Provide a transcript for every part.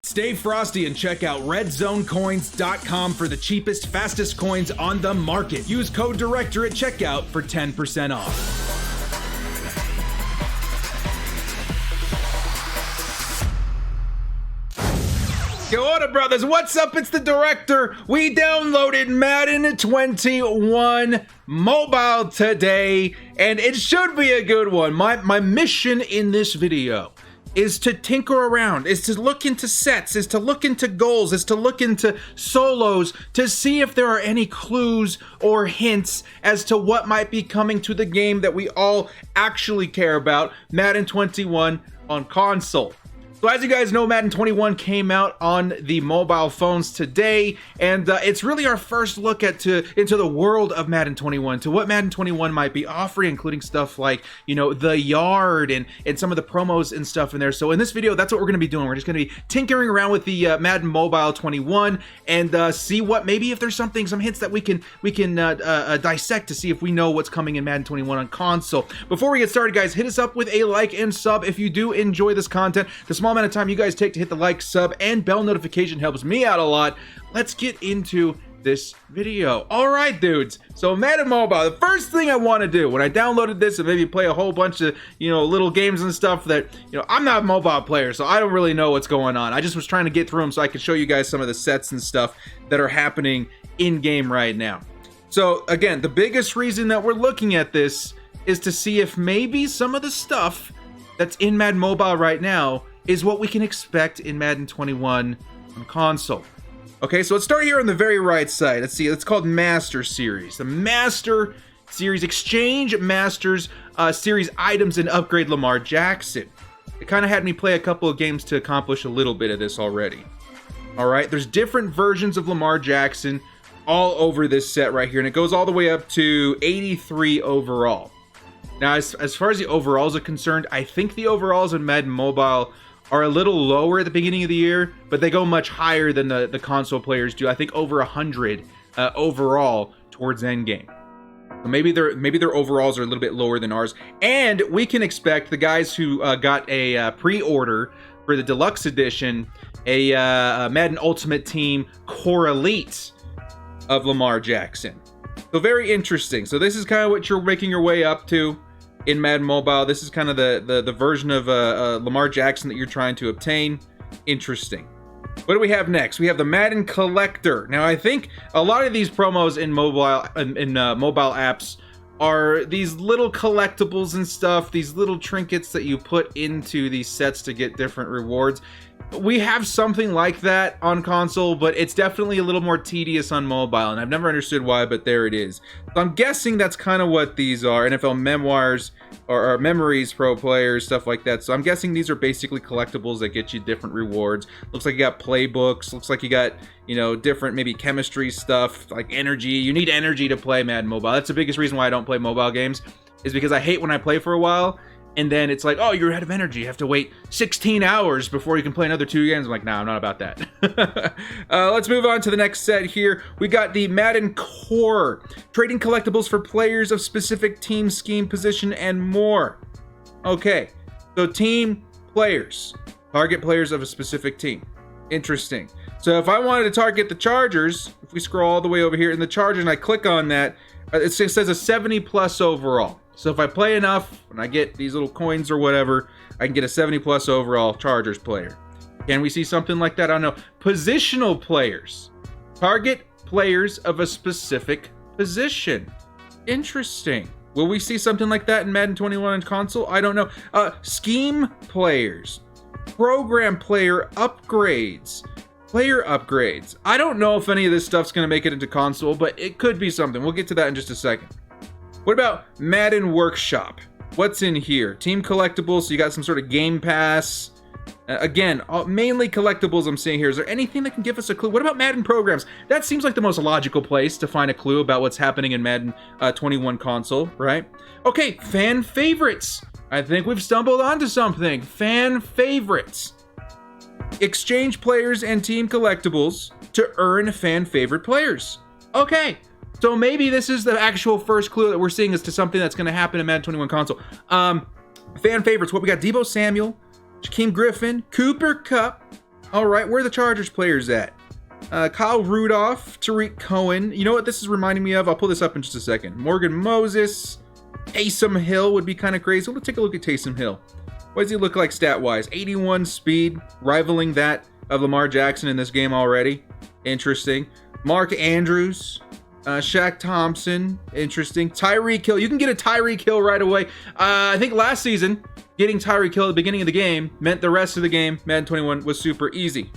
Stay frosty and check out redzonecoins.com for the cheapest, fastest coins on the market. Use code DIRECTOR at checkout for 10% off. Yo, what up, brothers? What's up? It's the Director. We downloaded Madden 21 Mobile today, and it should be a good one. My mission in this video is to tinker around, is to look into sets, is to look into goals, is to look into solos, to see if there are any clues or hints as to what might be coming to the game that we all actually care about, Madden 21 on console. So as you guys know, Madden 21 came out on the mobile phones today, and it's really our first look into the world of Madden 21, to what Madden 21 might be offering, including stuff like, you know, the yard and some of the promos and stuff in there. So in this video, that's what we're going to be doing. We're just going to be tinkering around with the Madden Mobile 21 and see what, maybe if there's some hints that we can dissect to see if we know what's coming in Madden 21 on console. Before we get started, guys, hit us up with a like and sub if you do enjoy this content. The small amount of time you guys take to hit the like, sub, and bell notification helps me out a lot. Let's get into this video. All right, dudes. So Madden Mobile, the first thing I want to do when I downloaded this and maybe play a whole bunch of, you know, little games and stuff that, you know, I'm not a mobile player, so I don't really know what's going on. I just was trying to get through them so I could show you guys some of the sets and stuff that are happening in game right now. So again, the biggest reason that we're looking at this is to see if maybe some of the stuff that's in Madden Mobile right now is what we can expect in Madden 21 on console. Okay, so let's start here on the very right side. Let's see, it's called Master Series. The Master Series, Exchange Masters Series items and upgrade Lamar Jackson. It kind of had me play a couple of games to accomplish a little bit of this already. All right, there's different versions of Lamar Jackson all over this set right here, and it goes all the way up to 83 overall. Now, as far as the overalls are concerned, I think the overalls in Madden Mobile are a little lower at the beginning of the year, but they go much higher than the console players do. I think over 100 overall towards endgame. So maybe their overalls are a little bit lower than ours. And we can expect the guys who got a pre-order for the deluxe edition, a Madden Ultimate Team Core Elite of Lamar Jackson. So very interesting. So this is kind of what you're making your way up to in Madden Mobile. This is kind of the version of Lamar Jackson that you're trying to obtain. Interesting. What do we have next? We have the Madden Collector. Now, I think a lot of these promos in mobile apps are these little collectibles and stuff, these little trinkets that you put into these sets to get different rewards. We have something like that on console, but it's definitely a little more tedious on mobile, and I've never understood why, but there it is. So I'm guessing that's kind of what these are, NFL Memoirs or Memories Pro Players, stuff like that. So I'm guessing these are basically collectibles that get you different rewards. Looks like you got playbooks, looks like you got, you know, different maybe chemistry stuff, like energy. You need energy to play Madden Mobile. That's the biggest reason why I don't play mobile games, is because I hate when I play for a while and then it's like, oh, you're out of energy. You have to wait 16 hours before you can play another 2 games. I'm like, nah, I'm not about that. Let's move on to the next set here. We got the Madden Core. Trading collectibles for players of specific team, scheme, position, and more. Okay, so team players. Target players of a specific team. Interesting. So if I wanted to target the Chargers, if we scroll all the way over here in the Chargers and I click on that, it says a 70 plus overall. So if I play enough and I get these little coins or whatever, I can get a 70 plus overall Chargers player. Can we see something like that? I don't know. Positional players. Target players of a specific position. Interesting. Will we see something like that in Madden 21 on console? I don't know. Scheme players. Program player upgrades. Player upgrades. I don't know if any of this stuff's going to make it into console, but it could be something. We'll get to that in just a second. What about Madden Workshop? What's in here? Team collectibles, so you got some sort of Game Pass. Again, mainly collectibles I'm seeing here. Is there anything that can give us a clue? What about Madden programs? That seems like the most logical place to find a clue about what's happening in Madden 21 console, right? Okay, fan favorites. I think we've stumbled onto something. Fan favorites. Exchange players and team collectibles to earn fan favorite players. Okay. So maybe this is the actual first clue that we're seeing as to something that's going to happen in Madden 21 console. Fan favorites. What we got? Deebo Samuel, Jakeem Griffin, Cooper Kupp, All right, where are the Chargers players at? Kyle Rudolph, Tariq Cohen. You know what this is reminding me of? I'll pull this up in just a second. Morgan Moses, Taysom Hill would be kind of crazy. Let's take a look at Taysom Hill. What does he look like stat-wise? 81 speed, rivaling that of Lamar Jackson in this game already. Interesting. Mark Andrews, Shaq Thompson. Interesting. Tyreek Hill. You can get a Tyreek Hill right away. I think last season, getting Tyreek Hill at the beginning of the game meant the rest of the game, Madden 21, was super easy.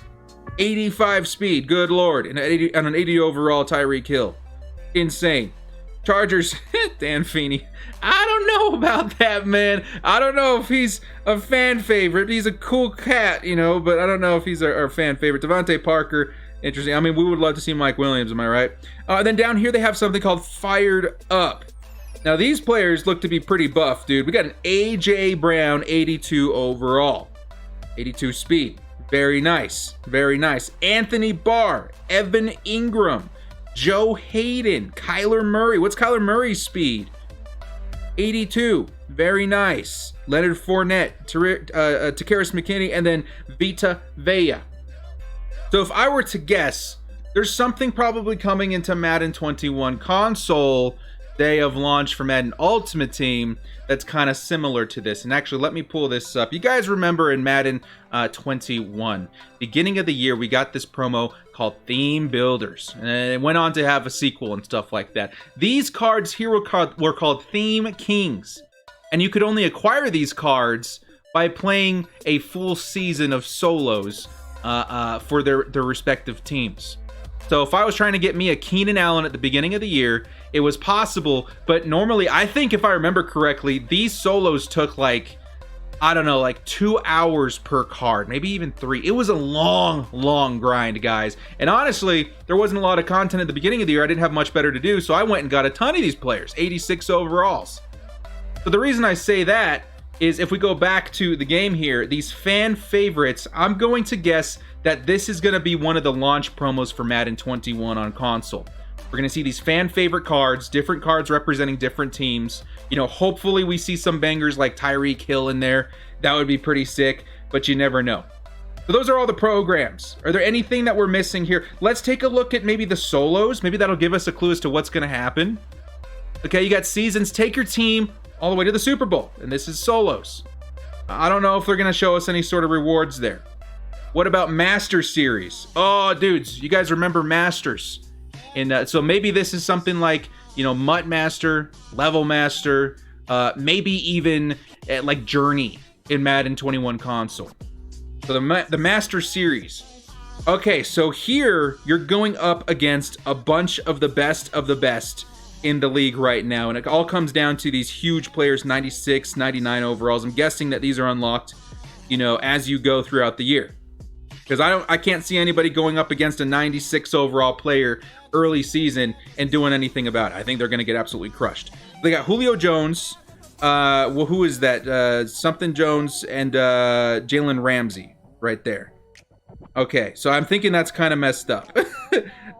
85 speed, good lord, and an 80 overall Tyreek Hill. Insane. Chargers, Dan Feeney. I don't know about that, man. I don't know if he's a fan favorite. He's a cool cat, you know, but I don't know if he's our fan favorite. Devontae Parker, interesting. I mean, we would love to see Mike Williams, am I right? Then down here they have something called Fired Up. Now, these players look to be pretty buff, dude. We got an A.J. Brown, 82 overall. 82 speed. Very nice. Very nice. Anthony Barr, Evan Ingram, Joe Hayden, Kyler Murray. What's Kyler Murray's speed? 82. Very nice. Leonard Fournette, Takaris McKinney, and then Vita Vea. So if I were to guess, there's something probably coming into Madden 21 console day of launch for Madden Ultimate Team that's kind of similar to this. And actually, let me pull this up. You guys remember in Madden 21, beginning of the year, we got this promo called Theme Builders. And it went on to have a sequel and stuff like that. These cards here were called Theme Kings. And you could only acquire these cards by playing a full season of solos for their respective teams. So if I was trying to get me a Keenan Allen at the beginning of the year, it was possible, but normally, I think if I remember correctly, these solos took like, I don't know, like 2 hours per card, maybe even 3. It was a long grind, guys. And honestly, there wasn't a lot of content at the beginning of the year. I didn't have much better to do, so I went and got a ton of these players, 86 overalls. So the reason I say that is if we go back to the game here, these fan favorites, I'm going to guess that this is going to be one of the launch promos for Madden 21 on console. We're going to see these fan favorite cards, different cards representing different teams. You know, hopefully we see some bangers like Tyreek Hill in there. That would be pretty sick, but you never know. So those are all the programs. Are there anything that we're missing here? Let's take a look at maybe the solos. Maybe that'll give us a clue as to what's going to happen. Okay, you got seasons. Take your team all the way to the Super Bowl, and this is solos. I don't know if they're going to show us any sort of rewards there. What about Master Series? Oh, dudes, you guys remember Masters? And so maybe this is something like, you know, Mutt Master, Level Master, maybe even like Journey in Madden 21 console. So the Master Series. Okay, so here you're going up against a bunch of the best in the league right now. And it all comes down to these huge players, 96, 99 overalls. I'm guessing that these are unlocked, you know, as you go throughout the year. Because I can't see anybody going up against a 96 overall player early season and doing anything about it. I think they're going to get absolutely crushed. They got Julio Jones. Well, who is that? Something Jones and Jalen Ramsey right there. Okay, so I'm thinking that's kind of messed up.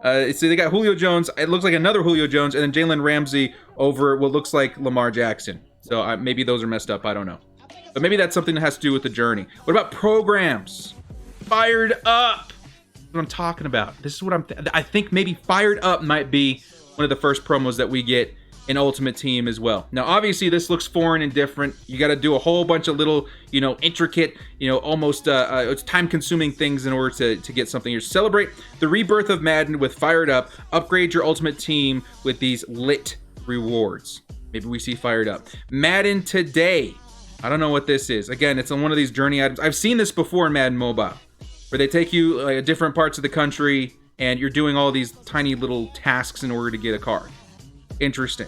So they got Julio Jones. It looks like another Julio Jones, and then Jalen Ramsey over what looks like Lamar Jackson. So maybe those are messed up. I don't know. But maybe that's something that has to do with the journey. What about programs? Fired Up. That's what I'm talking about. This is what I think maybe Fired Up might be one of the first promos that we get in Ultimate Team as well. Now, obviously, this looks foreign and different. You got to do a whole bunch of little, you know, intricate, you know, almost it's time-consuming things in order to get something here. Celebrate the rebirth of Madden with Fired Up. Upgrade your Ultimate Team with these lit rewards. Maybe we see Fired Up. Madden Today. I don't know what this is. Again, it's on one of these journey items. I've seen this before in Madden Mobile, where they take you different parts of the country, and you're doing all these tiny little tasks in order to get a card. Interesting.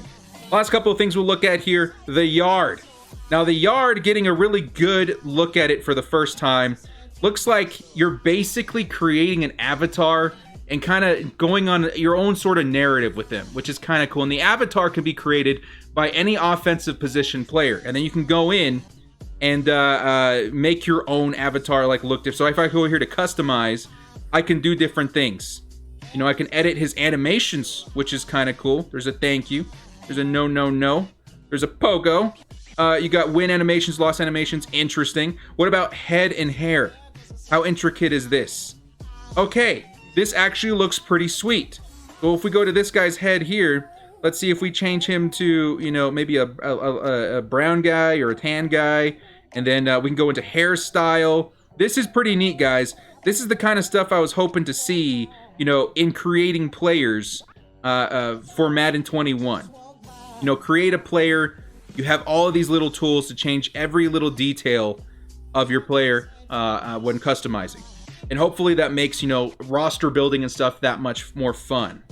Last couple of things we'll look at here. The Yard. Now, the Yard, getting a really good look at it for the first time, looks like you're basically creating an avatar and kind of going on your own sort of narrative with them, which is kind of cool. And the avatar can be created by any offensive position player. And then you can go in and make your own avatar like look different. So if I go here to customize, I can do different things. You know, I can edit his animations, which is kind of cool. There's a thank you. There's a no. There's a pogo. You got win animations, loss animations. Interesting. What about head and hair? How intricate is this? Okay, this actually looks pretty sweet. So if we go to this guy's head here, let's see if we change him to, you know, maybe a brown guy or a tan guy. And then we can go into hairstyle. This is pretty neat, guys. This is the kind of stuff I was hoping to see, you know, in creating players for Madden 21. You know, create a player. You have all of these little tools to change every little detail of your player when customizing. And hopefully that makes, you know, roster building and stuff that much more fun.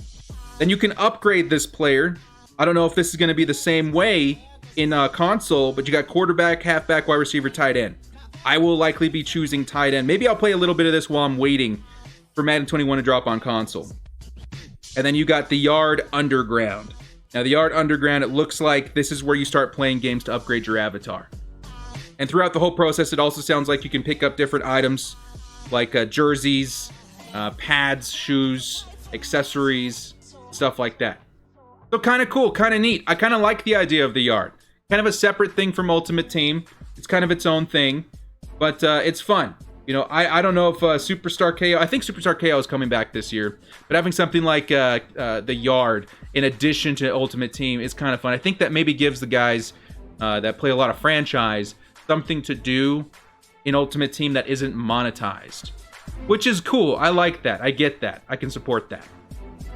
Then you can upgrade this player. I don't know if this is going to be the same way in console, but you got quarterback, halfback, wide receiver, tight end. I will likely be choosing tight end. Maybe I'll play a little bit of this while I'm waiting for Madden 21 to drop on console. And then you got the Yard Underground. Now the Yard Underground, it looks like this is where you start playing games to upgrade your avatar. And throughout the whole process, it also sounds like you can pick up different items like jerseys, pads, shoes, accessories, stuff like that. So kind of cool, kind of neat. I kind of like the idea of the Yard. Kind of a separate thing from Ultimate Team. It's kind of its own thing, but it's fun. You know, I don't know if Superstar KO, I think Superstar KO is coming back this year, but having something like the Yard in addition to Ultimate Team is kind of fun. I think that maybe gives the guys that play a lot of franchise something to do in Ultimate Team that isn't monetized, which is cool. I like that. I get that. I can support that.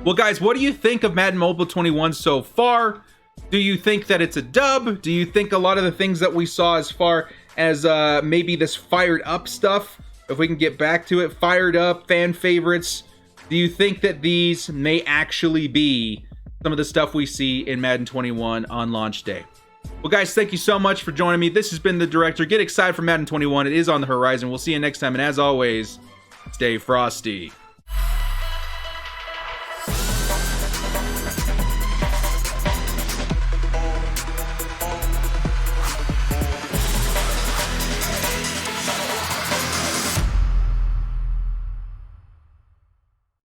Well, guys, what do you think of Madden Mobile 21 so far? Do you think that it's a dub? Do you think a lot of the things that we saw as far as maybe this fired up stuff, if we can get back to it, fired up, fan favorites, do you think that these may actually be some of the stuff we see in Madden 21 on launch day? Well, guys, thank you so much for joining me. This has been The Director. Get excited for Madden 21. It is on the horizon. We'll see you next time. And as always, stay frosty.